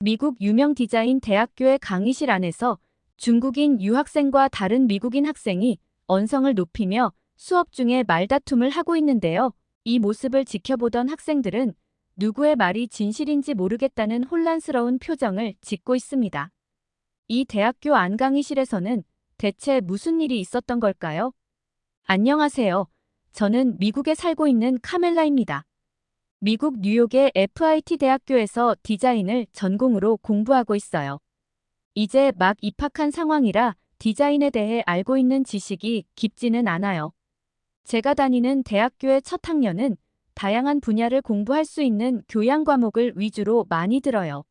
미국 유명 디자인 대학교의 강의실 안에서 중국인 유학생과 다른 미국인 학생이 언성을 높이며 수업 중에 말다툼을 하고 있는데요. 이 모습을 지켜보던 학생들은 누구의 말이 진실인지 모르겠다는 혼란스러운 표정을 짓고 있습니다. 이 대학교 안 강의실에서는 대체 무슨 일이 있었던 걸까요? 안녕하세요. 저는 미국에 살고 있는 카멜라입니다. 미국 뉴욕의 FIT 대학교에서 디자인을 전공으로 공부하고 있어요. 이제 막 입학한 상황이라 디자인에 대해 알고 있는 지식이 깊지는 않아요. 제가 다니는 대학교의 첫 학년은 다양한 분야를 공부할 수 있는 교양 과목을 위주로 많이 들어요.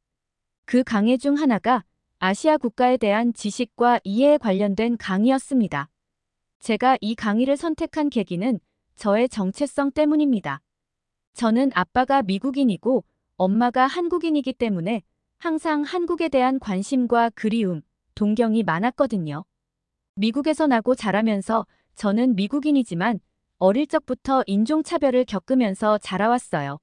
그 강의 중 하나가 아시아 국가에 대한 지식과 이해에 관련된 강의였습니다. 제가 이 강의를 선택한 계기는 저의 정체성 때문입니다. 저는 아빠가 미국인이고 엄마가 한국인이기 때문에 항상 한국에 대한 관심과 그리움, 동경이 많았거든요. 미국에서 나고 자라면서 저는 미국인이지만 어릴 적부터 인종차별을 겪으면서 자라왔어요.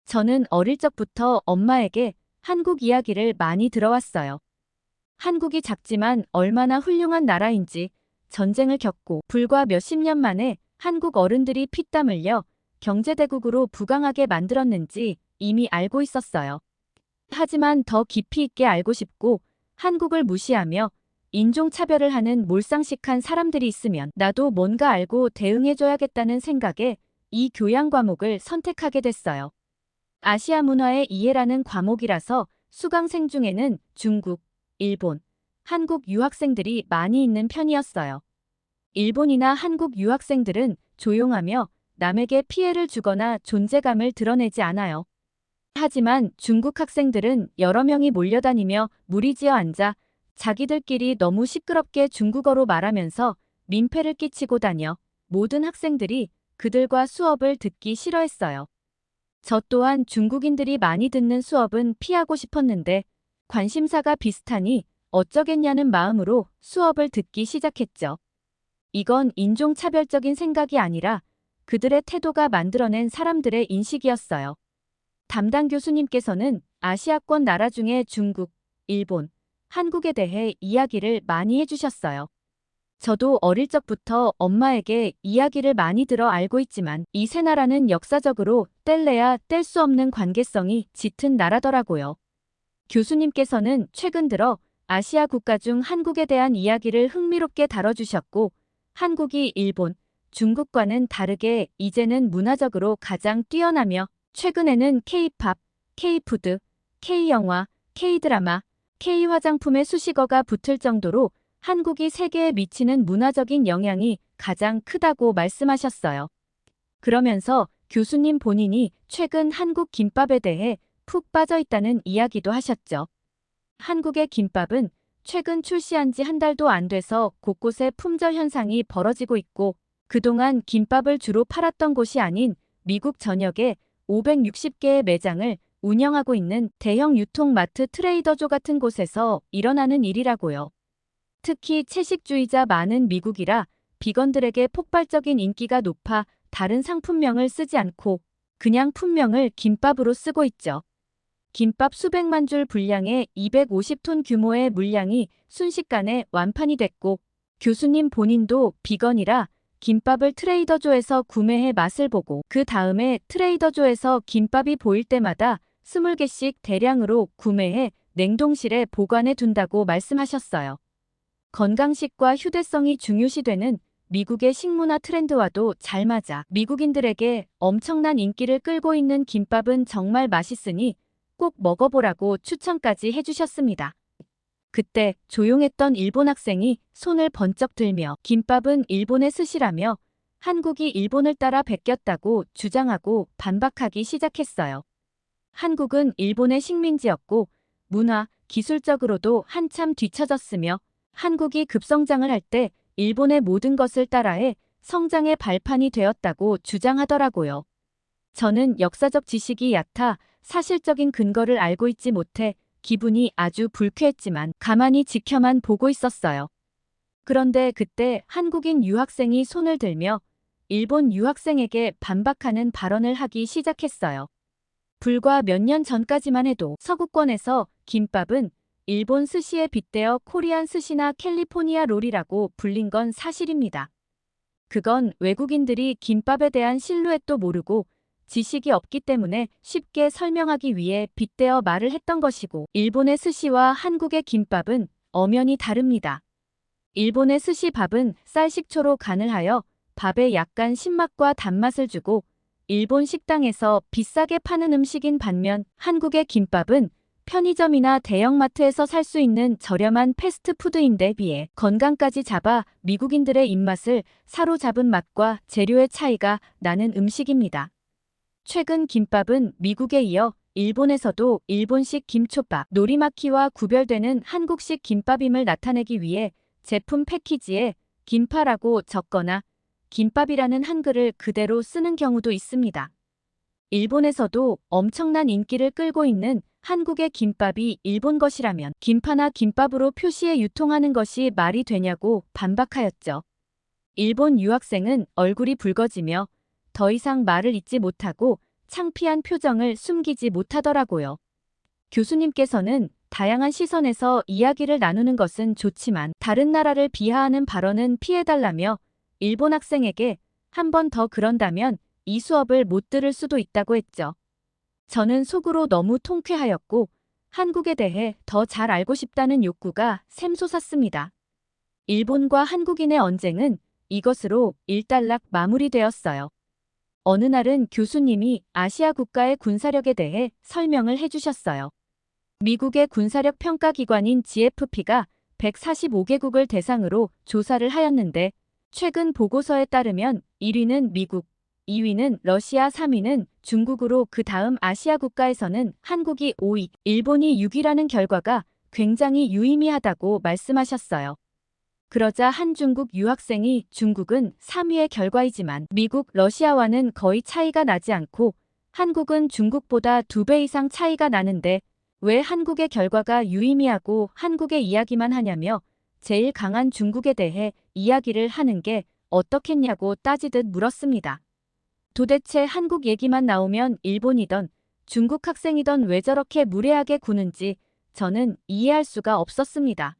저는 어릴 적부터 엄마에게 한국 이야기를 많이 들어왔어요. 한국이 작지만 얼마나 훌륭한 나라인지, 전쟁을 겪고 불과 몇십 년 만에 한국 어른들이 피땀 흘려 경제대국으로 부강하게 만들었는지 이미 알고 있었어요. 하지만 더 깊이 있게 알고 싶고 한국을 무시하며 인종차별을 하는 몰상식한 사람들이 있으면 나도 뭔가 알고 대응해줘야겠다는 생각에 이 교양 과목을 선택하게 됐어요. 아시아 문화의 이해라는 과목이라서 수강생 중에는 중국, 일본, 한국 유학생들이 많이 있는 편이었어요. 일본이나 한국 유학생들은 조용하며 남에게 피해를 주거나 존재감을 드러내지 않아요. 하지만 중국 학생들은 여러 명이 몰려다니며 무리지어 앉아 자기들끼리 너무 시끄럽게 중국어로 말하면서 민폐를 끼치고 다녀 모든 학생들이 그들과 수업을 듣기 싫어했어요. 저 또한 중국인들이 많이 듣는 수업은 피하고 싶었는데 관심사가 비슷하니 어쩌겠냐는 마음으로 수업을 듣기 시작했죠. 이건 인종차별적인 생각이 아니라 그들의 태도가 만들어낸 사람들의 인식이었어요. 담당 교수님께서는 아시아권 나라 중에 중국, 일본, 한국에 대해 이야기를 많이 해주셨어요. 저도 어릴 적부터 엄마에게 이야기를 많이 들어 알고 있지만 이 세 나라는 역사적으로 뗄래야 뗄 수 없는 관계성이 짙은 나라더라고요. 교수님께서는 최근 들어 아시아 국가 중 한국에 대한 이야기를 흥미롭게 다뤄주셨고 한국이 일본, 중국과는 다르게 이제는 문화적으로 가장 뛰어나며 최근에는 K-팝, K-푸드, K-영화, K-드라마, K-화장품의 수식어가 붙을 정도로 한국이 세계에 미치는 문화적인 영향이 가장 크다고 말씀하셨어요. 그러면서 교수님 본인이 최근 한국 김밥에 대해 푹 빠져 있다는 이야기도 하셨죠. 한국의 김밥은 최근 출시한 지 한 달도 안 돼서 곳곳에 품절 현상이 벌어지고 있고 그동안 김밥을 주로 팔았던 곳이 아닌 미국 전역에 560개의 매장을 운영하고 있는 대형 유통마트 트레이더조 같은 곳에서 일어나는 일이라고요. 특히 채식주의자 많은 미국이라 비건들에게 폭발적인 인기가 높아 다른 상품명을 쓰지 않고 그냥 품명을 김밥으로 쓰고 있죠. 김밥 수백만 줄 분량의 250톤 규모의 물량이 순식간에 완판이 됐고 교수님 본인도 비건이라 김밥을 트레이더조에서 구매해 맛을 보고 그 다음에 트레이더조에서 김밥이 보일 때마다 20개씩 대량으로 구매해 냉동실에 보관해 둔다고 말씀하셨어요. 건강식과 휴대성이 중요시되는 미국의 식문화 트렌드와도 잘 맞아 미국인들에게 엄청난 인기를 끌고 있는 김밥은 정말 맛있으니 꼭 먹어보라고 추천까지 해주셨습니다. 그때 조용했던 일본 학생이 손을 번쩍 들며 김밥은 일본의 스시라며 한국이 일본을 따라 베꼈다고 주장하고 반박하기 시작했어요. 한국은 일본의 식민지였고 문화, 기술적으로도 한참 뒤처졌으며 한국이 급성장을 할 때 일본의 모든 것을 따라해 성장의 발판이 되었다고 주장하더라고요. 저는 역사적 지식이 얕아 사실적인 근거를 알고 있지 못해 기분이 아주 불쾌했지만 가만히 지켜만 보고 있었어요. 그런데 그때 한국인 유학생이 손을 들며 일본 유학생에게 반박하는 발언을 하기 시작했어요. 불과 몇 년 전까지만 해도 서구권에서 김밥은 일본 스시에 빗대어 코리안 스시나 캘리포니아 롤이라고 불린 건 사실입니다. 그건 외국인들이 김밥에 대한 실루엣도 모르고 지식이 없기 때문에 쉽게 설명하기 위해 빗대어 말을 했던 것이고, 일본의 스시와 한국의 김밥은 엄연히 다릅니다. 일본의 스시밥은 쌀식초로 간을 하여 밥에 약간 신맛과 단맛을 주고 일본 식당에서 비싸게 파는 음식인 반면, 한국의 김밥은 편의점이나 대형마트에서 살 수 있는 저렴한 패스트푸드인데 비해 건강까지 잡아 미국인들의 입맛을 사로잡은 맛과 재료의 차이가 나는 음식입니다. 최근 김밥은 미국에 이어 일본에서도 일본식 김초밥, 노리마키와 구별되는 한국식 김밥임을 나타내기 위해 제품 패키지에 김파라고 적거나 김밥이라는 한글을 그대로 쓰는 경우도 있습니다. 일본에서도 엄청난 인기를 끌고 있는 한국의 김밥이 일본 것이라면 김파나 김밥으로 표시해 유통하는 것이 말이 되냐고 반박하였죠. 일본 유학생은 얼굴이 붉어지며 더 이상 말을 잇지 못하고 창피한 표정을 숨기지 못하더라고요. 교수님께서는 다양한 시선에서 이야기를 나누는 것은 좋지만 다른 나라를 비하하는 발언은 피해달라며 일본 학생에게 한 번 더 그런다면 이 수업을 못 들을 수도 있다고 했죠. 저는 속으로 너무 통쾌하였고 한국에 대해 더 잘 알고 싶다는 욕구가 샘솟았습니다. 일본과 한국인의 언쟁은 이것으로 일단락 마무리되었어요. 어느 날은 교수님이 아시아 국가의 군사력에 대해 설명을 해주셨어요. 미국의 군사력 평가기관인 GFP가 145개국을 대상으로 조사를 하였는데 최근 보고서에 따르면 1위는 미국, 2위는 러시아, 3위는 중국으로 그 다음 아시아 국가에서는 한국이 5위, 일본이 6위라는 결과가 굉장히 유의미하다고 말씀하셨어요. 그러자 한 중국 유학생이 중국은 3위의 결과이지만 미국, 러시아와는 거의 차이가 나지 않고 한국은 중국보다 2배 이상 차이가 나는데 왜 한국의 결과가 유의미하고 한국의 이야기만 하냐며 제일 강한 중국에 대해 이야기를 하는 게 어떻겠냐고 따지듯 물었습니다. 도대체 한국 얘기만 나오면 일본이던 중국 학생이던 왜 저렇게 무례하게 구는지 저는 이해할 수가 없었습니다.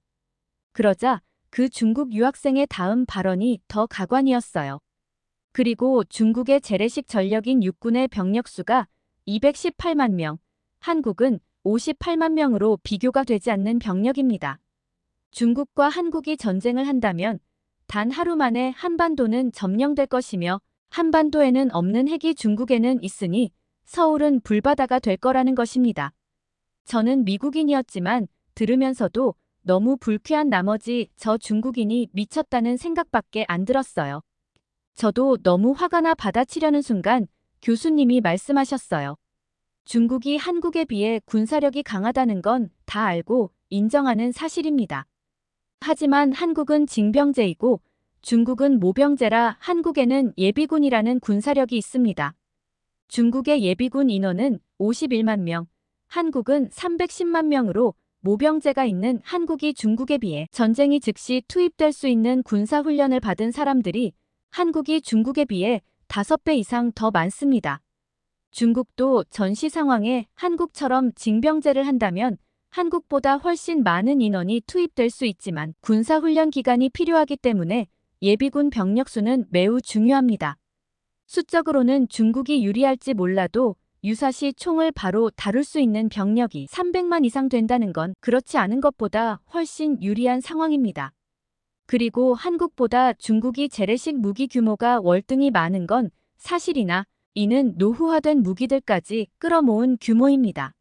그러자 그 중국 유학생의 다음 발언이 더 가관이었어요. 그리고 중국의 재래식 전력인 육군의 병력 수가 218만 명, 한국은 58만 명으로 비교가 되지 않는 병력입니다. 중국과 한국이 전쟁을 한다면 단 하루 만에 한반도는 점령될 것이며 한반도에는 없는 핵이 중국에는 있으니 서울은 불바다가 될 거라는 것입니다. 저는 미국인이었지만 들으면서도 너무 불쾌한 나머지 저 중국인이 미쳤다는 생각밖에 안 들었어요. 저도 너무 화가 나 받아치려는 순간 교수님이 말씀하셨어요. 중국이 한국에 비해 군사력이 강하다는 건 다 알고 인정하는 사실입니다. 하지만 한국은 징병제이고 중국은 모병제라 한국에는 예비군이라는 군사력이 있습니다. 중국의 예비군 인원은 51만 명, 한국은 310만 명으로 모병제가 있는 한국이 중국에 비해 전쟁이 즉시 투입될 수 있는 군사훈련을 받은 사람들이 한국이 중국에 비해 5배 이상 더 많습니다. 중국도 전시 상황에 한국처럼 징병제를 한다면 한국보다 훨씬 많은 인원이 투입될 수 있지만 군사훈련 기간이 필요하기 때문에 예비군 병력 수는 매우 중요합니다. 수적으로는 중국이 유리할지 몰라도 유사시 총을 바로 다룰 수 있는 병력이 300만 이상 된다는 건 그렇지 않은 것보다 훨씬 유리한 상황입니다. 그리고 한국보다 중국이 재래식 무기 규모가 월등히 많은 건 사실이나 이는 노후화된 무기들까지 끌어모은 규모입니다.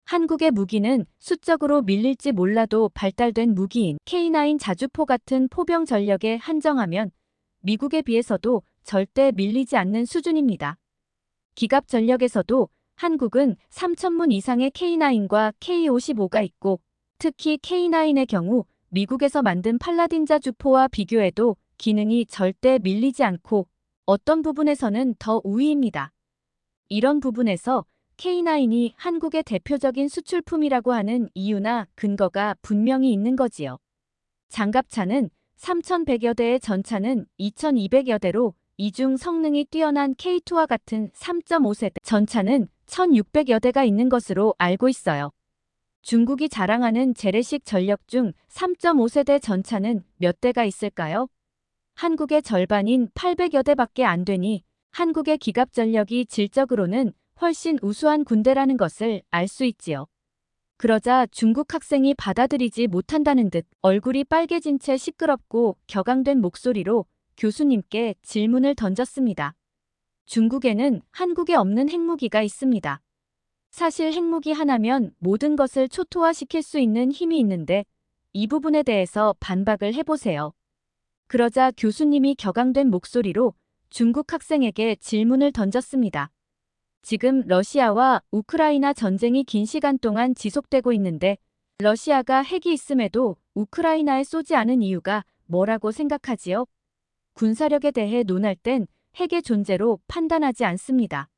한국의 무기는 수적으로 밀릴지 몰라도 발달된 무기인 K9 자주포 같은 포병 전력에 한정하면 미국에 비해서도 절대 밀리지 않는 수준입니다. 기갑 전력에서도 한국은 3,000문 이상의 K9과 K55가 있고 특히 K9의 경우 미국에서 만든 팔라딘 자주포와 비교해도 기능이 절대 밀리지 않고 어떤 부분에서는 더 우위입니다. 이런 부분에서 K9이 한국의 대표적인 수출품이라고 하는 이유나 근거가 분명히 있는 거지요. 장갑차는 3,100여 대의 전차는 2,200여 대로 이중 성능이 뛰어난 K2와 같은 3.5세대 전차는 1600여 대가 있는 것으로 알고 있어요. 중국이 자랑하는 재래식 전력 중 3.5세대 전차는 몇 대가 있을까요? 한국의 절반인 800여 대밖에 안 되니 한국의 기갑 전력이 질적으로는 훨씬 우수한 군대라는 것을 알 수 있지요. 그러자 중국 학생이 받아들이지 못한다는 듯 얼굴이 빨개진 채 시끄럽고 격앙된 목소리로 교수님께 질문을 던졌습니다. 중국에는 한국에 없는 핵무기가 있습니다. 사실 핵무기 하나면 모든 것을 초토화시킬 수 있는 힘이 있는데 이 부분에 대해서 반박을 해보세요. 그러자 교수님이 격앙된 목소리로 중국 학생에게 질문을 던졌습니다. 지금 러시아와 우크라이나 전쟁이 긴 시간 동안 지속되고 있는데 러시아가 핵이 있음에도 우크라이나에 쏘지 않은 이유가 뭐라고 생각하지요? 군사력에 대해 논할 땐 핵의 존재로 판단하지 않습니다.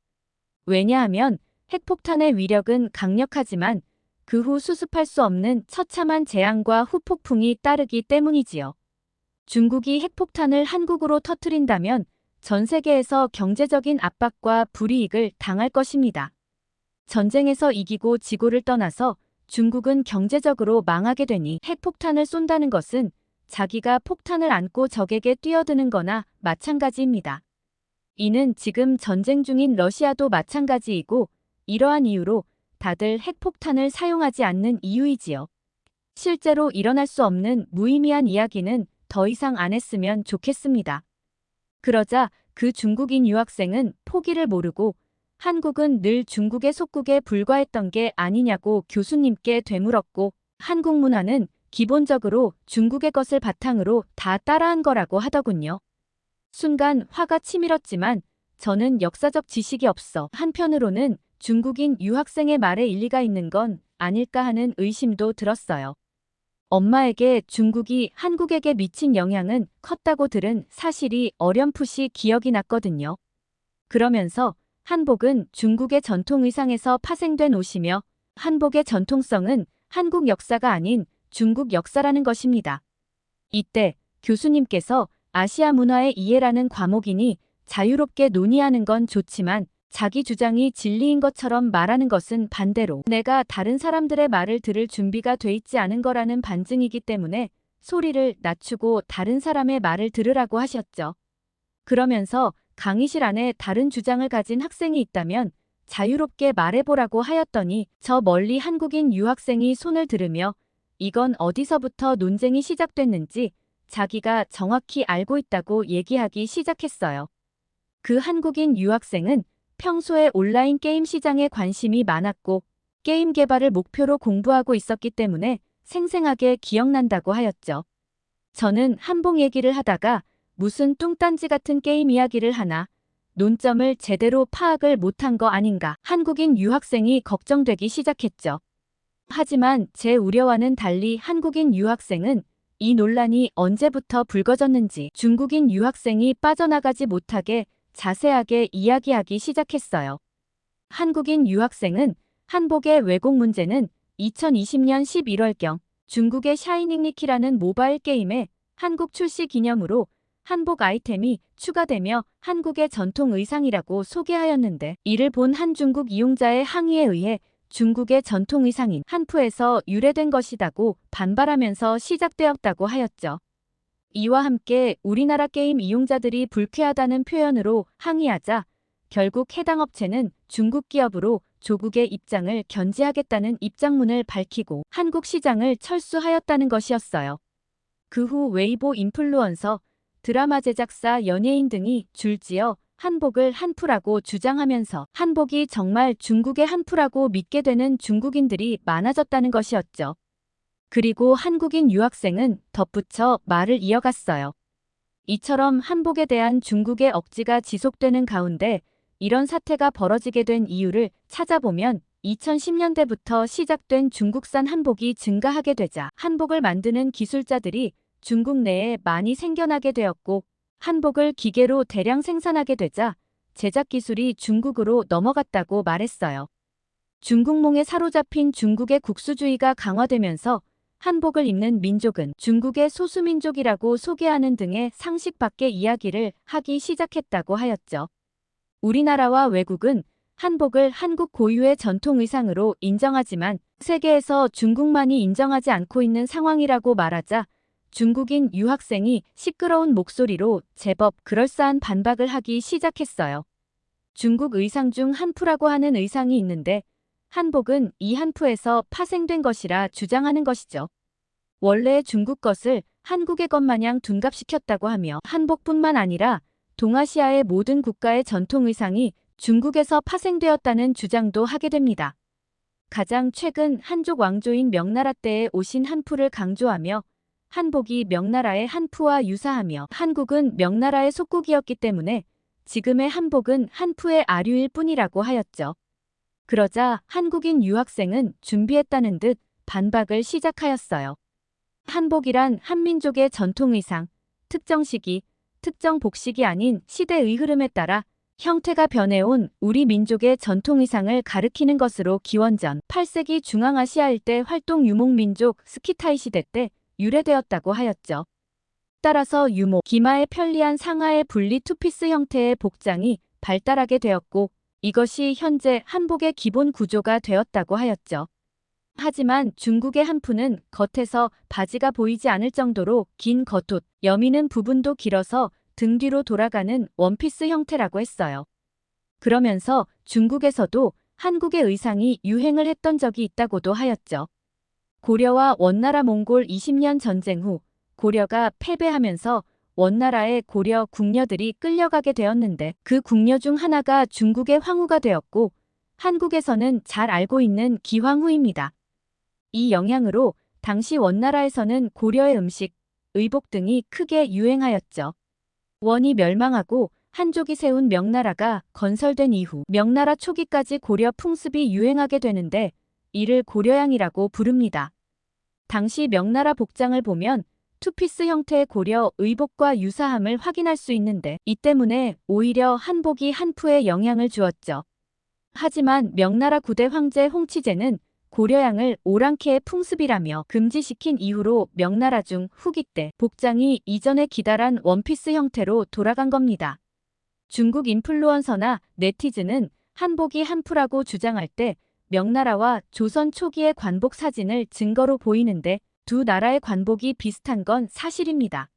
왜냐하면 핵폭탄의 위력은 강력하지만 그 후 수습할 수 없는 처참한 재앙과 후폭풍이 따르기 때문이지요. 중국이 핵폭탄을 한국으로 터뜨린다면 전 세계에서 경제적인 압박과 불이익을 당할 것입니다. 전쟁에서 이기고 지고를 떠나서 중국은 경제적으로 망하게 되니 핵폭탄을 쏜다는 것은 자기가 폭탄을 안고 적에게 뛰어드는 거나 마찬가지입니다. 이는 지금 전쟁 중인 러시아도 마찬가지이고 이러한 이유로 다들 핵폭탄을 사용하지 않는 이유이지요. 실제로 일어날 수 없는 무의미한 이야기는 더 이상 안 했으면 좋겠습니다. 그러자 그 중국인 유학생은 포기를 모르고 한국은 늘 중국의 속국에 불과했던 게 아니냐고 교수님께 되물었고 한국 문화는 기본적으로 중국의 것을 바탕으로 다 따라한 거라고 하더군요. 순간 화가 치밀었지만 저는 역사적 지식이 없어 한편으로는 중국인 유학생의 말에 일리가 있는 건 아닐까 하는 의심도 들었어요. 엄마에게 중국이 한국에게 미친 영향은 컸다고 들은 사실이 어렴풋이 기억이 났거든요. 그러면서 한복은 중국의 전통 의상에서 파생된 옷이며 한복의 전통성은 한국 역사가 아닌 중국 역사라는 것입니다. 이때 교수님께서 아시아 문화의 이해라는 과목이니 자유롭게 논의하는 건 좋지만 자기 주장이 진리인 것처럼 말하는 것은 반대로 내가 다른 사람들의 말을 들을 준비가 돼 있지 않은 거라는 반증이기 때문에 소리를 낮추고 다른 사람의 말을 들으라고 하셨죠. 그러면서 강의실 안에 다른 주장을 가진 학생이 있다면 자유롭게 말해보라고 하였더니 저 멀리 한국인 유학생이 손을 들으며 이건 어디서부터 논쟁이 시작됐는지 자기가 정확히 알고 있다고 얘기하기 시작했어요. 그 한국인 유학생은 평소에 온라인 게임 시장에 관심이 많았고 게임 개발을 목표로 공부하고 있었기 때문에 생생하게 기억난다고 하였죠. 저는 한복 얘기를 하다가 무슨 뚱딴지 같은 게임 이야기를 하나 논점을 제대로 파악을 못한 거 아닌가 한국인 유학생이 걱정되기 시작했죠. 하지만 제 우려와는 달리 한국인 유학생은 이 논란이 언제부터 불거졌는지 중국인 유학생이 빠져나가지 못하게 자세하게 이야기하기 시작했어요. 한국인 유학생은 한복의 왜곡 문제는 2020년 11월경 중국의 샤이닝 리키라는 모바일 게임에 한국 출시 기념으로 한복 아이템이 추가되며 한국의 전통 의상이라고 소개하였는데 이를 본 한 중국 이용자의 항의에 의해 중국의 전통 의상인 한푸에서 유래된 것이다고 반발하면서 시작되었다고 하였죠. 이와 함께 우리나라 게임 이용자들이 불쾌하다는 표현으로 항의하자 결국 해당 업체는 중국 기업으로 조국의 입장을 견지하겠다는 입장문을 밝히고 한국 시장을 철수하였다는 것이었어요. 그 후 웨이보 인플루언서, 드라마 제작사, 연예인 등이 줄지어 한복을 한푸라고 주장하면서 한복이 정말 중국의 한푸라고 믿게 되는 중국인들이 많아졌다는 것이었죠. 그리고 한국인 유학생은 덧붙여 말을 이어갔어요. 이처럼 한복에 대한 중국의 억지가 지속되는 가운데 이런 사태가 벌어지게 된 이유를 찾아보면 2010년대부터 시작된 중국산 한복이 증가하게 되자 한복을 만드는 기술자들이 중국 내에 많이 생겨나게 되었고 한복을 기계로 대량 생산하게 되자 제작 기술이 중국으로 넘어갔다고 말했어요. 중국몽에 사로잡힌 중국의 국수주의가 강화되면서 한복을 입는 민족은 중국의 소수민족이라고 소개하는 등의 상식 밖의 이야기를 하기 시작했다고 하였죠. 우리나라와 외국은 한복을 한국 고유의 전통 의상으로 인정하지만 세계에서 중국만이 인정하지 않고 있는 상황이라고 말하자 중국인 유학생이 시끄러운 목소리로 제법 그럴싸한 반박을 하기 시작했어요. 중국 의상 중 한푸라고 하는 의상이 있는데 한복은 이 한푸에서 파생된 것이라 주장하는 것이죠. 원래 중국 것을 한국의 것 마냥 둔갑시켰다고 하며 한복뿐만 아니라 동아시아의 모든 국가의 전통 의상이 중국에서 파생되었다는 주장도 하게 됩니다. 가장 최근 한족 왕조인 명나라 때에 오신 한푸를 강조하며 한복이 명나라의 한푸와 유사하며 한국은 명나라의 속국이었기 때문에 지금의 한복은 한푸의 아류일 뿐이라고 하였죠. 그러자 한국인 유학생은 준비했다는 듯 반박을 시작하였어요. 한복이란 한민족의 전통 의상, 특정 시기, 특정 복식이 아닌 시대의 흐름에 따라 형태가 변해온 우리 민족의 전통 의상을 가리키는 것으로 기원전 8세기 중앙아시아 일대 활동 유목민족 스키타이 시대 때 유래되었다고 하였죠. 따라서 유목, 기마에 편리한 상하의 분리 투피스 형태의 복장이 발달하게 되었고 이것이 현재 한복의 기본 구조가 되었다고 하였죠. 하지만 중국의 한푸는 겉에서 바지가 보이지 않을 정도로 긴 겉옷, 여미는 부분도 길어서 등 뒤로 돌아가는 원피스 형태라고 했어요. 그러면서 중국에서도 한국의 의상이 유행을 했던 적이 있다고도 하였죠. 고려와 원나라 몽골 20년 전쟁 후 고려가 패배하면서 원나라의 고려 궁녀들이 끌려가게 되었는데 그 궁녀 중 하나가 중국의 황후가 되었고 한국에서는 잘 알고 있는 기황후입니다. 이 영향으로 당시 원나라에서는 고려의 음식, 의복 등이 크게 유행하였죠. 원이 멸망하고 한족이 세운 명나라가 건설된 이후 명나라 초기까지 고려 풍습이 유행하게 되는데 이를 고려양이라고 부릅니다. 당시 명나라 복장을 보면 투피스 형태의 고려 의복과 유사함을 확인할 수 있는데 이 때문에 오히려 한복이 한푸에 영향을 주었죠. 하지만 명나라 9대 황제 홍치제는 고려양을 오랑캐의 풍습이라며 금지시킨 이후로 명나라 중 후기 때 복장이 이전에 기다란 원피스 형태로 돌아간 겁니다. 중국 인플루언서나 네티즌은 한복이 한푸라고 주장할 때 명나라와 조선 초기의 관복 사진을 증거로 보이는데 두 나라의 관복이 비슷한 건 사실입니다.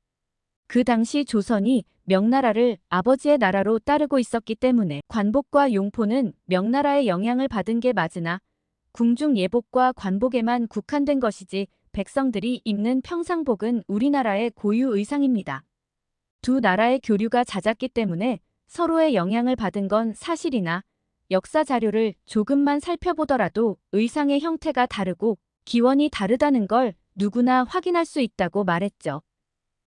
그 당시 조선이 명나라를 아버지의 나라로 따르고 있었기 때문에 관복과 용포는 명나라의 영향을 받은 게 맞으나 궁중 예복과 관복에만 국한된 것이지 백성들이 입는 평상복은 우리나라의 고유 의상입니다. 두 나라의 교류가 잦았기 때문에 서로의 영향을 받은 건 사실이나 역사 자료를 조금만 살펴보더라도 의상의 형태가 다르고 기원이 다르다는 걸 누구나 확인할 수 있다고 말했죠.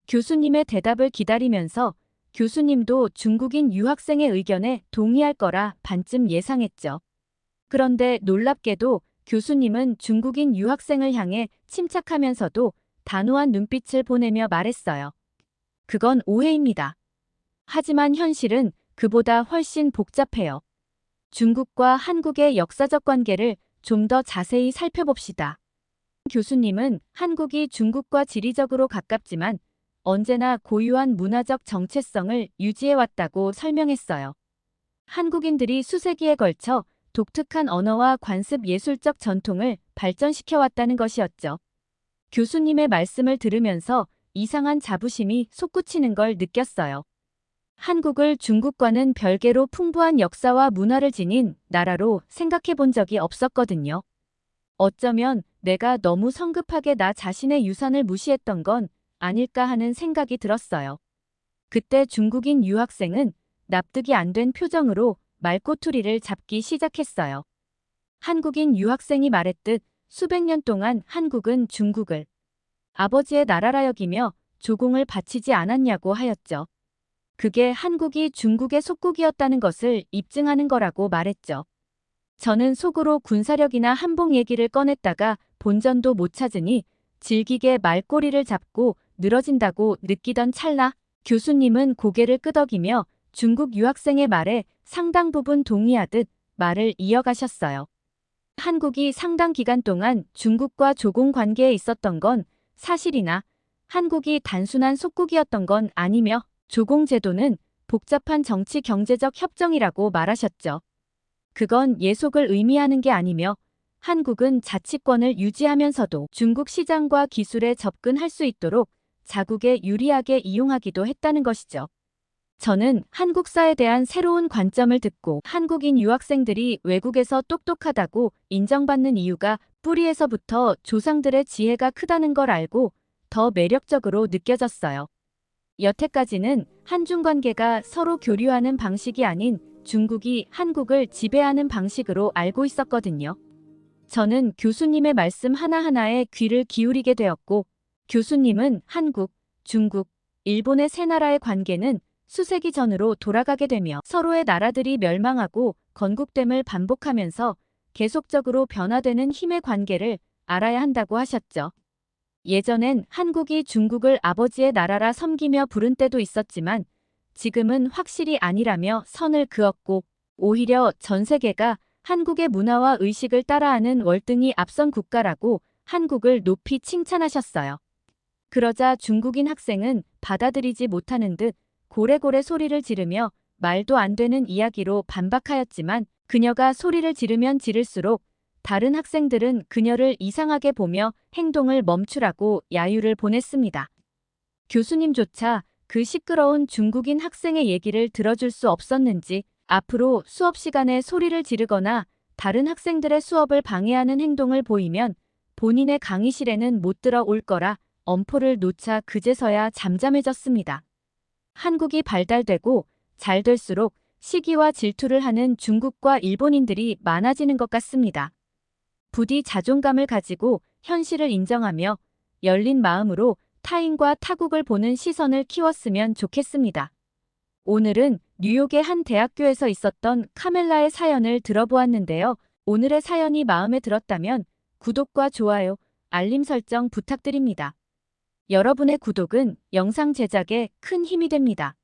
교수님의 대답을 기다리면서 교수님도 중국인 유학생의 의견에 동의할 거라 반쯤 예상했죠. 그런데 놀랍게도 교수님은 중국인 유학생을 향해 침착하면서도 단호한 눈빛을 보내며 말했어요. 그건 오해입니다. 하지만 현실은 그보다 훨씬 복잡해요. 중국과 한국의 역사적 관계를 좀 더 자세히 살펴봅시다. 교수님은 한국이 중국과 지리적으로 가깝지만 언제나 고유한 문화적 정체성을 유지해왔다고 설명했어요. 한국인들이 수세기에 걸쳐 독특한 언어와 관습 예술적 전통을 발전시켜왔다는 것이었죠. 교수님의 말씀을 들으면서 이상한 자부심이 솟구치는 걸 느꼈어요. 한국을 중국과는 별개로 풍부한 역사와 문화를 지닌 나라로 생각해 본 적이 없었거든요. 어쩌면 내가 너무 성급하게 나 자신의 유산을 무시했던 건 아닐까 하는 생각이 들었어요. 그때 중국인 유학생은 납득이 안 된 표정으로 말꼬투리를 잡기 시작했어요. 한국인 유학생이 말했듯 수백 년 동안 한국은 중국을 아버지의 나라라 여기며 조공을 바치지 않았냐고 하였죠. 그게 한국이 중국의 속국이었다는 것을 입증하는 거라고 말했죠. 저는 속으로 군사력이나 한복 얘기를 꺼냈다가 본전도 못 찾으니 질기게 말꼬리를 잡고 늘어진다고 느끼던 찰나 교수님은 고개를 끄덕이며 중국 유학생의 말에 상당 부분 동의하듯 말을 이어가셨어요. 한국이 상당 기간 동안 중국과 조공 관계에 있었던 건 사실이나 한국이 단순한 속국이었던 건 아니며 조공 제도는 복잡한 정치 경제적 협정이라고 말하셨죠. 그건 예속을 의미하는 게 아니며 한국은 자치권을 유지하면서도 중국 시장과 기술에 접근할 수 있도록 자국에 유리하게 이용하기도 했다는 것이죠. 저는 한국사에 대한 새로운 관점을 듣고 한국인 유학생들이 외국에서 똑똑하다고 인정받는 이유가 뿌리에서부터 조상들의 지혜가 크다는 걸 알고 더 매력적으로 느껴졌어요. 여태까지는 한중 관계가 서로 교류하는 방식이 아닌 중국이 한국을 지배하는 방식으로 알고 있었거든요. 저는 교수님의 말씀 하나하나에 귀를 기울이게 되었고, 교수님은 한국, 중국, 일본의 세 나라의 관계는 수세기 전으로 돌아가게 되며 서로의 나라들이 멸망하고 건국됨을 반복하면서 계속적으로 변화되는 힘의 관계를 알아야 한다고 하셨죠. 예전엔 한국이 중국을 아버지의 나라라 섬기며 부른 때도 있었지만 지금은 확실히 아니라며 선을 그었고, 오히려 전 세계가 한국의 문화와 의식을 따라하는 월등히 앞선 국가라고 한국을 높이 칭찬하셨어요. 그러자 중국인 학생은 받아들이지 못하는 듯 고래고래 소리를 지르며 말도 안 되는 이야기로 반박하였지만 그녀가 소리를 지르면 지를수록 다른 학생들은 그녀를 이상하게 보며 행동을 멈추라고 야유를 보냈습니다. 교수님조차 그 시끄러운 중국인 학생의 얘기를 들어줄 수 없었는지 앞으로 수업 시간에 소리를 지르거나 다른 학생들의 수업을 방해하는 행동을 보이면 본인의 강의실에는 못 들어올 거라 엄포를 놓자 그제서야 잠잠해졌습니다. 한국이 발달되고 잘 될수록 시기와 질투를 하는 중국과 일본인들이 많아지는 것 같습니다. 부디 자존감을 가지고 현실을 인정하며 열린 마음으로 타인과 타국을 보는 시선을 키웠으면 좋겠습니다. 오늘은 뉴욕의 한 대학교에서 있었던 카멜라의 사연을 들어보았는데요. 오늘의 사연이 마음에 들었다면 구독과 좋아요, 알림 설정 부탁드립니다. 여러분의 구독은 영상 제작에 큰 힘이 됩니다.